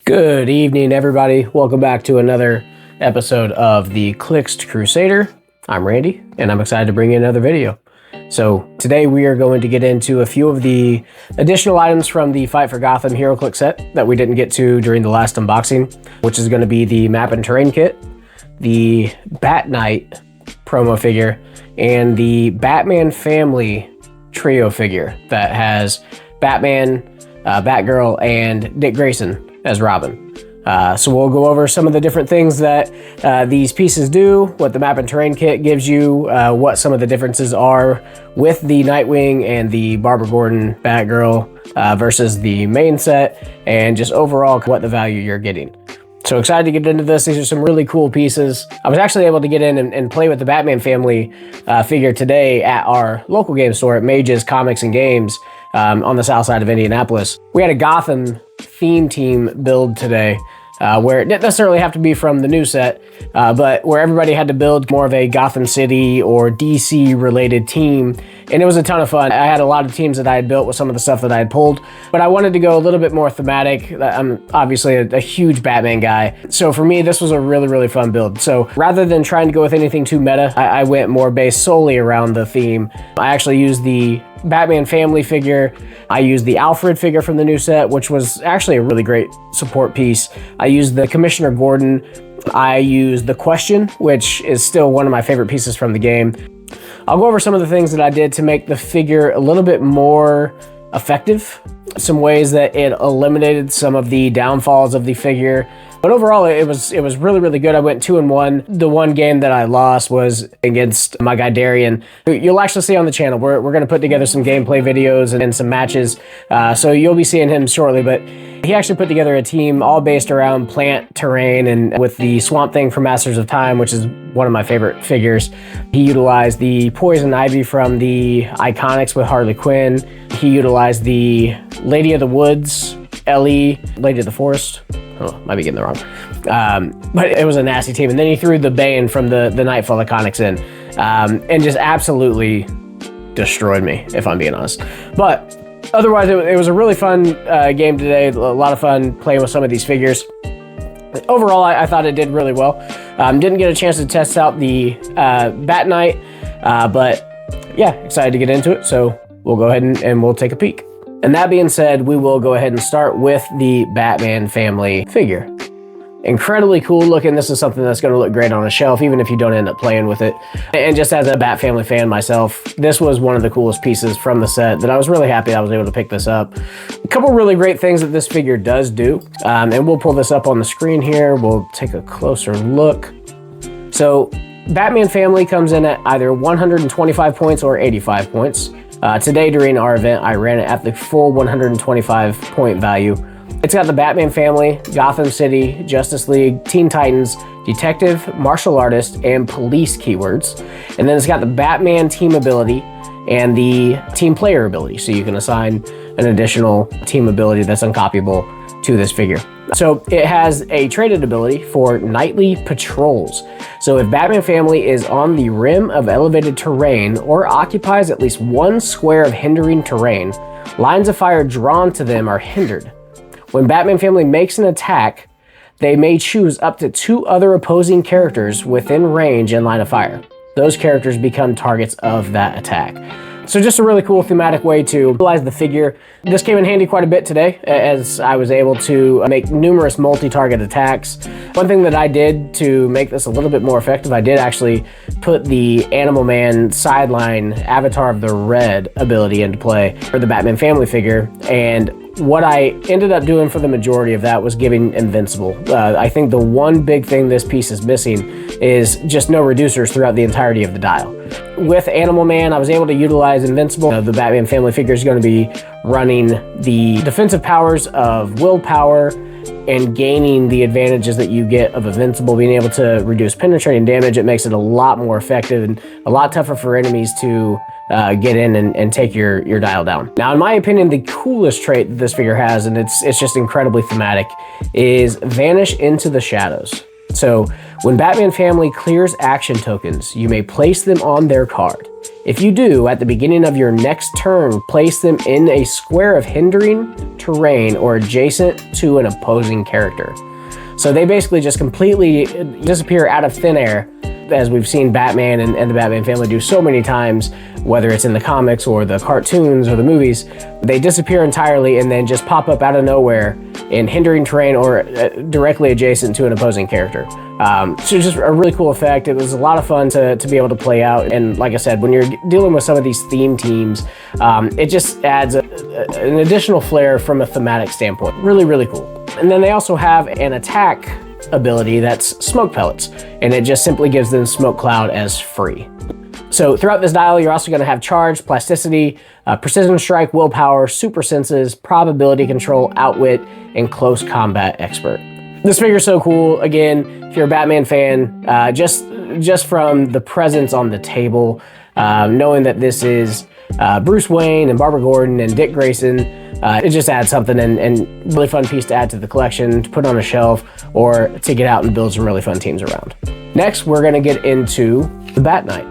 Good evening, everybody. Welcome back to another episode of the Clix'd Crusader. I'm Randy, and I'm excited to bring you another video. So today we are going to get into a few of the additional items from the Fight for Gotham Heroclix set that we didn't get to during the last unboxing, which is going to be the map and terrain kit, the Bat Knight promo figure, and the Batman family trio figure that has Batman, Batgirl, and Dick Grayson as Robin. So we'll go over some of the different things that these pieces do, what the map and terrain kit gives you, what some of the differences are with the Nightwing and the Barbara Gordon Batgirl versus the main set, and just overall what the value you're getting. So excited to get into this. These are some really cool pieces. I was actually able to get in and play with the Batman family figure today at our local game store at Mage's Comics and Games on the south side of Indianapolis. We had a Gotham theme team build today where it didn't necessarily have to be from the new set, but where everybody had to build more of a Gotham City or DC related team, and it was a ton of fun. I had a lot of teams that I had built with some of the stuff that I had pulled, but I wanted to go a little bit more thematic. I'm obviously a huge Batman guy, so for me this was a really fun build. So rather than trying to go with anything too meta, I went more based solely around the theme. I actually used the Batman family figure. I used the Alfred figure from the new set, which was actually a really great support piece. I used the Commissioner Gordon. I used the Question, which is still one of my favorite pieces from the game. I'll go over some of the things that I did to make the figure a little bit more effective, some ways that it eliminated some of the downfalls of the figure. But overall, it was really good. I went 2-1. The one game that I lost was against my guy Darian, who you'll actually see on the channel. We're going to put together some gameplay videos and some matches, so you'll be seeing him shortly. But he actually put together a team all based around plant terrain, and with the Swamp Thing from Masters of Time, which is one of my favorite figures. He utilized the Poison Ivy from the Iconics with Harley Quinn. He utilized the Lady of the Woods, Ellie, Lady of the Forest. Oh, might be getting the wrong. But it was a nasty team. And then he threw the Bane from the Nightfall Iconics in, and just absolutely destroyed me, if I'm being honest. But otherwise, it was a really fun game today. A lot of fun playing with some of these figures. Overall, I thought it did really well. Didn't get a chance to test out the Bat Knight, but yeah, excited to get into it. So we'll go ahead and we'll take a peek. And that being said, we will go ahead and start with the Batman family figure. Incredibly cool looking. This is something that's going to look great on a shelf, even if you don't end up playing with it. And just as a Bat family fan myself, this was one of the coolest pieces from the set that I was really happy I was able to pick this up. A couple really great things that this figure does do, and we'll pull this up on the screen here. We'll take a closer look. So Batman family comes in at either 125 points or 85 points. Today during our event, I ran it at the full 125 point value. It's got the Batman family, Gotham City, Justice League, Teen Titans, Detective, Martial Artist, and Police keywords. And then it's got the Batman team ability and the team player ability. So you can assign an additional team ability that's uncopyable to this figure. So it has a traded ability for nightly patrols. So if Batman family is on the rim of elevated terrain or occupies at least one square of hindering terrain, lines of fire drawn to them are hindered. When Batman family makes an attack, they may choose up to 2 other opposing characters within range and line of fire. Those characters become targets of that attack. So just a really cool thematic way to utilize the figure. This came in handy quite a bit today, as I was able to make numerous multi-target attacks. One thing that I did to make this a little bit more effective, I did actually put the Animal Man sideline Avatar of the Red ability into play for the Batman family figure, and what I ended up doing for the majority of that was giving Invincible. I think the one big thing this piece is missing is just no reducers throughout the entirety of the dial. With Animal Man, I was able to utilize Invincible. The Batman family figure is going to be running the defensive powers of willpower and gaining the advantages that you get of Invincible, being able to reduce penetrating damage. It makes it a lot more effective and a lot tougher for enemies to get in and take your dial down. Now, in my opinion, the coolest trait that this figure has, and it's just incredibly thematic, is Vanish into the Shadows. So when Batman family clears action tokens, you may place them on their card. If you do, at the beginning of your next turn, place them in a square of hindering terrain or adjacent to an opposing character. So they basically just completely disappear out of thin air, as we've seen Batman and the Batman family do so many times, whether it's in the comics or the cartoons or the movies. They disappear entirely and then just pop up out of nowhere in hindering terrain or directly adjacent to an opposing character. So just a really cool effect. It was a lot of fun to be able to play out. And like I said, when you're dealing with some of these theme teams, it just adds an additional flair from a thematic standpoint. Really, really cool. And then they also have an attack ability that's smoke pellets, and it just simply gives them smoke cloud as free. So throughout this dial, you're also going to have charge, plasticity, precision strike, willpower, super senses, probability control, outwit, and close combat expert. This figure's so cool. Again, if you're a Batman fan, just from the presence on the table, knowing that this is Bruce Wayne and Barbara Gordon and Dick Grayson, it just adds something and really fun piece to add to the collection, to put on a shelf, or to get out and build some really fun teams around. Next, we're going to get into the Bat Knight.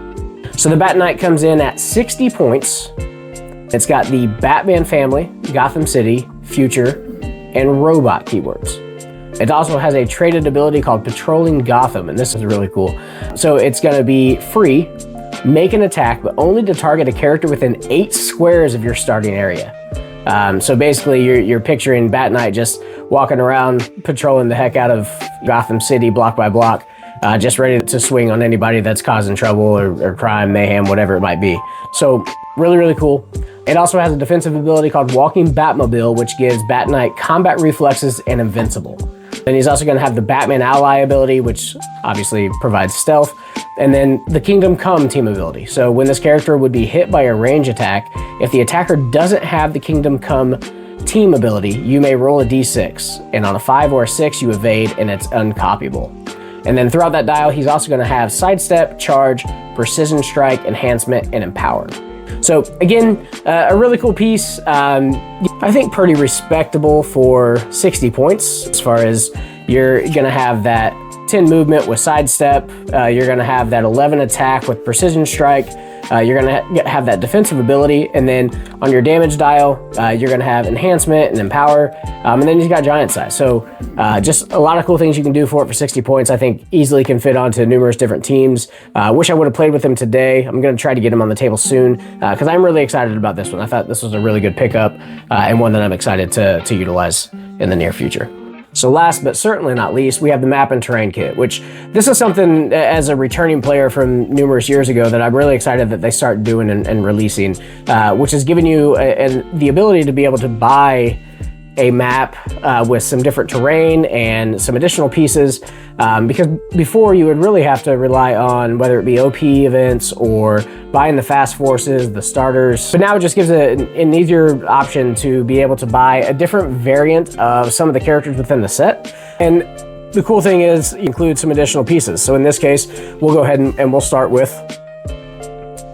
So the Bat Knight comes in at 60 points. It's got the Batman family, Gotham City, Future, and Robot keywords. It also has a traded ability called Patrolling Gotham, and this is really cool. So it's going to be free, make an attack, but only to target a character within 8 squares of your starting area. So basically, you're picturing Bat Knight just walking around, patrolling the heck out of Gotham City block by block, just ready to swing on anybody that's causing trouble or crime, mayhem, whatever it might be. So really, really cool. It also has a defensive ability called Walking Batmobile, which gives Bat Knight combat reflexes and invincible. Then he's also going to have the Batman Ally ability, which obviously provides stealth, and then the Kingdom Come team ability. So when this character would be hit by a range attack, if the attacker doesn't have the Kingdom Come team ability, you may roll a d6, and on a 5 or a 6, you evade, and it's uncopyable. And then throughout that dial, he's also going to have sidestep, charge, precision strike, enhancement, and empower. So again, a really cool piece. I think pretty respectable for 60 points, as far as you're going to have that 10 movement with sidestep, you're going to have that 11 attack with precision strike, you're going to have that defensive ability, and then on your damage dial, you're going to have enhancement and empower, and then you've got giant size. So just a lot of cool things you can do for it for 60 points. I think easily can fit onto numerous different teams. Wish I would have played with him today. I'm going to try to get him on the table soon, because I'm really excited about this one. I thought this was a really good pickup, and one that I'm excited to utilize in the near future. So last but certainly not least, we have the map and terrain kit, which this is something as a returning player from numerous years ago that I'm really excited that they start doing and releasing, which has given you the ability to be able to buy a map with some different terrain and some additional pieces, because before you would really have to rely on whether it be OP events or buying the fast forces, the starters. But now it just gives an easier option to be able to buy a different variant of some of the characters within the set. And the cool thing is you include some additional pieces. So in this case, we'll go ahead and we'll start with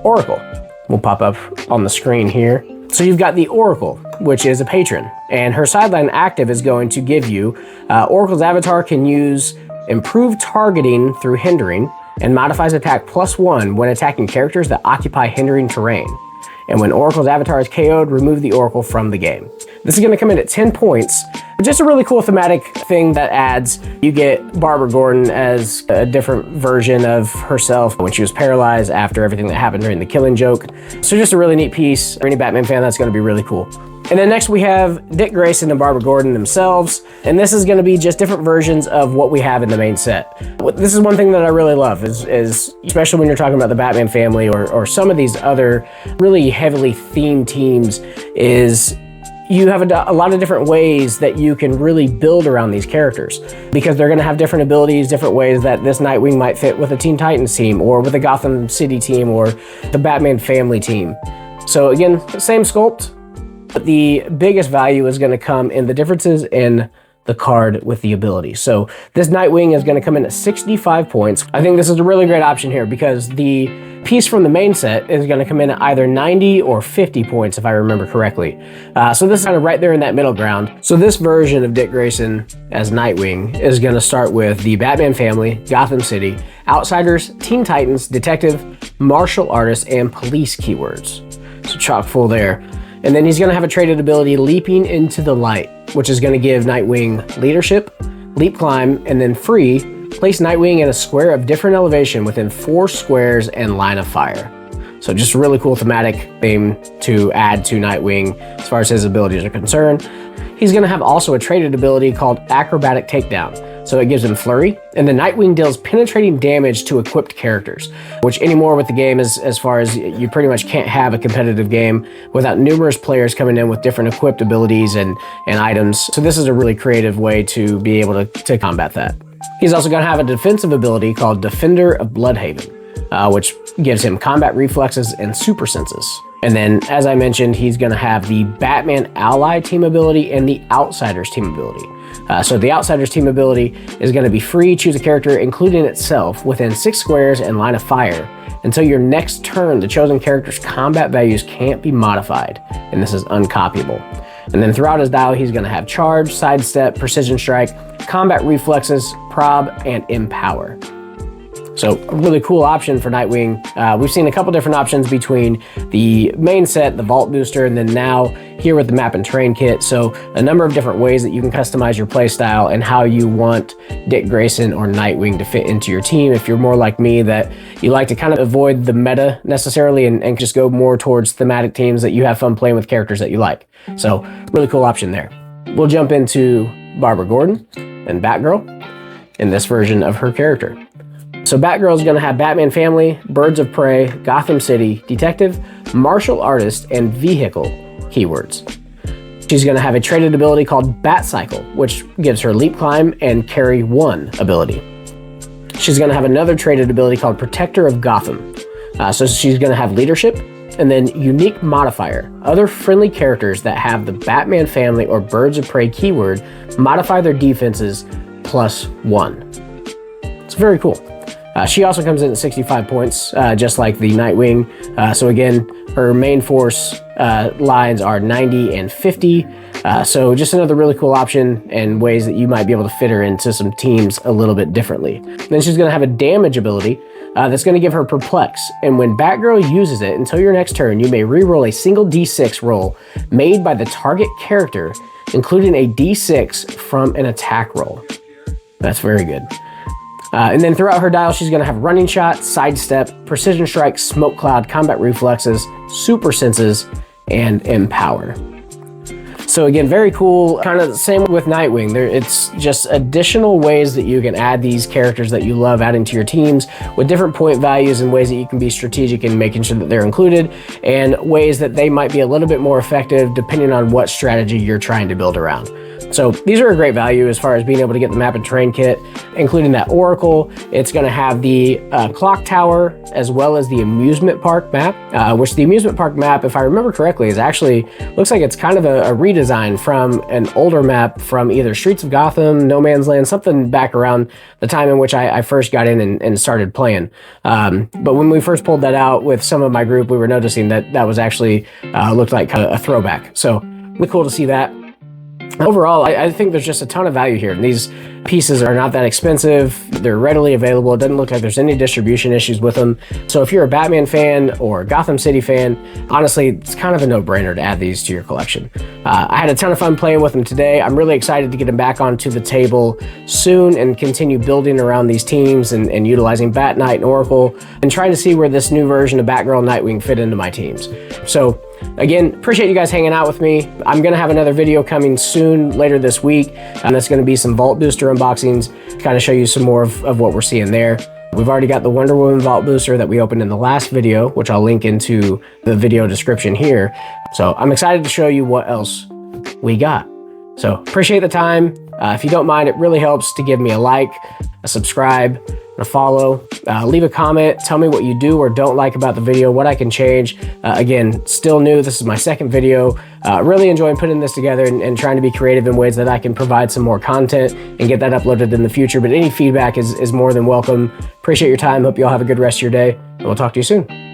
Oracle. We'll pop up on the screen here. So you've got the Oracle, which is a patron, and her sideline active is going to give you, Oracle's avatar can use improved targeting through hindering and modifies attack +1 when attacking characters that occupy hindering terrain. And when Oracle's avatar is KO'd, remove the Oracle from the game. This is going to come in at 10 points. Just a really cool thematic thing that adds. You get Barbara Gordon as a different version of herself when she was paralyzed after everything that happened during the Killing Joke. So just a really neat piece. For any Batman fan, that's going to be really cool. And then next we have Dick Grayson and Barbara Gordon themselves. And this is going to be just different versions of what we have in the main set. This is one thing that I really love is especially when you're talking about the Batman family or some of these other really heavily themed teams, is you have a lot of different ways that you can really build around these characters, because they're going to have different abilities, different ways that this Nightwing might fit with a Teen Titans team or with a Gotham City team or the Batman family team. So again, same sculpt, but the biggest value is going to come in the differences in the card with the ability. So this Nightwing is going to come in at 65 points. I think this is a really great option here because the piece from the main set is going to come in at either 90 or 50 points, if I remember correctly. So this is kind of right there in that middle ground. So this version of Dick Grayson as Nightwing is going to start with the Batman family, Gotham City, Outsiders, Teen Titans, Detective, Martial Artist, and Police keywords. So chock full there. And then he's going to have a traded ability, Leaping into the Light, which is going to give Nightwing leadership, leap climb, and then free. Place Nightwing in a square of different elevation within 4 squares and line of fire. So just a really cool thematic theme to add to Nightwing as far as his abilities are concerned. He's going to have also a traded ability called Acrobatic Takedown. So it gives him flurry, and the Nightwing deals penetrating damage to equipped characters, which anymore with the game is as far as you pretty much can't have a competitive game without numerous players coming in with different equipped abilities and items. So this is a really creative way to be able to combat that. He's also going to have a defensive ability called Defender of Bloodhaven, which gives him combat reflexes and super senses. And then, as I mentioned, he's going to have the Batman Ally team ability and the Outsiders team ability. So the Outsiders team ability is going to be free. Choose a character, including itself, within 6 squares and line of fire. Until your next turn, the chosen character's combat values can't be modified, and this is uncopyable. And then throughout his dial, he's going to have Charge, Sidestep, Precision Strike, Combat Reflexes, Prob, and Empower. So a really cool option for Nightwing. We've seen a couple different options between the main set, the Vault Booster, and then now here with the Map and Train Kit. So a number of different ways that you can customize your playstyle and how you want Dick Grayson or Nightwing to fit into your team. If you're more like me, that you like to kind of avoid the meta necessarily and just go more towards thematic teams that you have fun playing with characters that you like. So really cool option there. We'll jump into Barbara Gordon and Batgirl in this version of her character. So Batgirl is going to have Batman Family, Birds of Prey, Gotham City, Detective, Martial Artist, and Vehicle keywords. She's going to have a traded ability called Bat Cycle, which gives her Leap Climb and Carry 1 ability. She's going to have another traded ability called Protector of Gotham. So she's going to have Leadership, and then Unique Modifier. Other friendly characters that have the Batman Family or Birds of Prey keyword modify their defenses +1. It's very cool. She also comes in at 65 points, just like the Nightwing. So again, her main force lines are 90 and 50. So just another really cool option and ways that you might be able to fit her into some teams a little bit differently. Then she's going to have a damage ability that's going to give her Perplex. And when Batgirl uses it, until your next turn, you may reroll a single D6 roll made by the target character, including a D6 from an attack roll. That's very good. And then throughout her dial, she's going to have Running Shot, Sidestep, Precision Strike, Smoke Cloud, Combat Reflexes, Super Senses, and Empower. So again, very cool. Kind of the same with Nightwing. It's just additional ways that you can add these characters that you love adding to your teams with different point values and ways that you can be strategic in making sure that they're included, and ways that they might be a little bit more effective depending on what strategy you're trying to build around. So these are a great value as far as being able to get the Map and Train Kit, including that Oracle. It's going to have the Clock Tower as well as the Amusement Park map, which the Amusement Park map, if I remember correctly, is actually, looks like it's kind of a redesign from an older map from either Streets of Gotham, No Man's Land, something back around the time in which I first got in and started playing. But when we first pulled that out with some of my group, we were noticing that that was actually looked like kind of a throwback. So really cool to see that. Overall, I think there's just a ton of value here. And these pieces are not that expensive. They're readily available. It doesn't look like there's any distribution issues with them. So if you're a Batman fan or a Gotham City fan, honestly, it's kind of a no-brainer to add these to your collection. I had a ton of fun playing with them today. I'm really excited to get them back onto the table soon and continue building around these teams and utilizing Bat Knight and Oracle and trying to see where this new version of Batgirl and Nightwing fit into my teams. So again, appreciate you guys hanging out with me. I'm going to have another video coming soon later this week, and that's going to be some Vault Booster unboxings to kind of show you some more of what we're seeing there. We've already got the Wonder Woman Vault Booster that we opened in the last video, which I'll link into the video description here. So I'm excited to show you what else we got. So appreciate the time. If you don't mind, it really helps to give me a like, a subscribe, and a follow. Leave a comment. Tell me what you do or don't like about the video, what I can change. Again, still new. This is my second video. Really enjoying putting this together and trying to be creative in ways that I can provide some more content and get that uploaded in the future. But any feedback is more than welcome. Appreciate your time. Hope you all have a good rest of your day, and we'll talk to you soon.